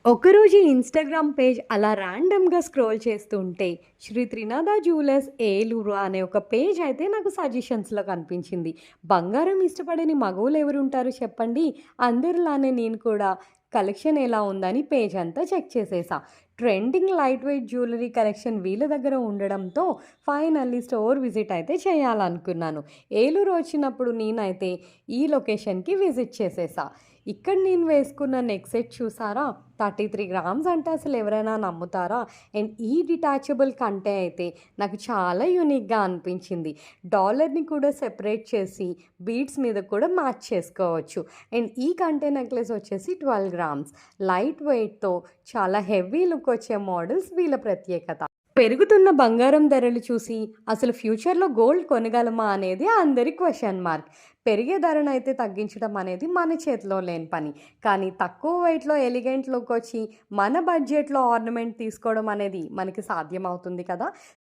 ఒకరోజు Instagram page అలా ర్యాండమ్‌గా స్క్రోల్ చేస్తూ ఉంటే, శ్రీ త్రినాథ జ్యువెలర్స్ ఏలూరు అనే ఒక పేజ్ అయితే నాకు సజెషన్స్‌లో కనిపించింది. బంగారం ఇష్టపడని మగోళ్ళెవరుంటారు చెప్పండి? అందరిలానే నేను కూడా కలెక్షన్ ఎలా ఉందని పేజ్ అంతా చెక్ చేసేసా. Trending light weight jewellery collection వీళ్ళ దగ్గర ఉండడంతో ఫైనల్లీ స్టోర్ విజిట్ అయితే చేయాలనుకున్నాను. ఏలూరు వచ్చినప్పుడు నేనైతే ఈ లొకేషన్‌కి విజిట్ చేసేసా. ఇక్కడ నేను వేసుకున్న నెక్ సెట్ చూసారా? 33 గ్రామ్స్ అంటే అసలు ఎవరైనా నమ్ముతారా? అండ్ ఈ డిటాచబుల్ కంటే అయితే నాకు చాలా యూనిక్‌గా అనిపించింది. డాలర్‌ని కూడా సెపరేట్ చేసి బీడ్స్ మీద కూడా మ్యాచ్ చేసుకోవచ్చు. అండ్ ఈ కంటే నెక్లెస్ వచ్చేసి 12 గ్రామ్స్. లైట్ వెయిట్‌తో చాలా హెవీ లుక్ వచ్చే మోడల్స్ వీళ్ళ ప్రత్యేకత. పెరుగుతున్న బంగారం ధరలు చూసి అసలు ఫ్యూచర్‌లో గోల్డ్ కొనగలమా అనేది అందరి క్వెషన్ మార్క్. పెరిగే ధరనైతే తగ్గించడం అనేది మన చేతిలో లేని పని. కానీ తక్కువ వెయిట్‌లో ఎలిగెంట్ లుక్ వచ్చి మన బడ్జెట్‌లో ఆర్నమెంట్ తీసుకోవడం అనేది మనకి సాధ్యమవుతుంది కదా!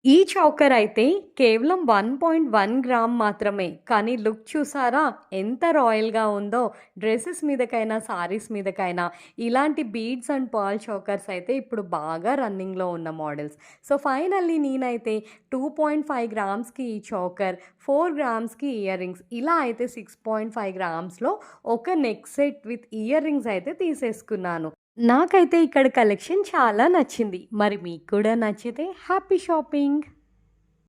ఈ చోకర్ అయితే కేవలం 1.1 గ్రామ్ మాత్రమే. కానీ లుక్ చూసారా ఎంత రాయల్‌గా ఉందో. డ్రెసెస్ మీదకైనా, సారీస్ మీదకైనా ఇలాంటి బీడ్స్ అండ్ పర్ల్ చోకర్స్ అయితే ఇప్పుడు బాగా రన్నింగ్‌లో ఉన్న మోడల్స్. సో, ఫైనల్లీ నేనైతే 2.5 గ్రామ్స్‌కి ఈ చోకర్, 4 గ్రామ్స్‌కి ఇయర్ రింగ్స్ ఇలా అయితే 6.5 గ్రామ్స్‌లో ఒక neck set with ear rings అయితే తీసేసుకున్నాను. నాకైతే ఇక్కడ కలెక్షన్ చాలా నచ్చింది. మరి మీకు కూడా నచ్చితే హ్యాపీ షాపింగ్.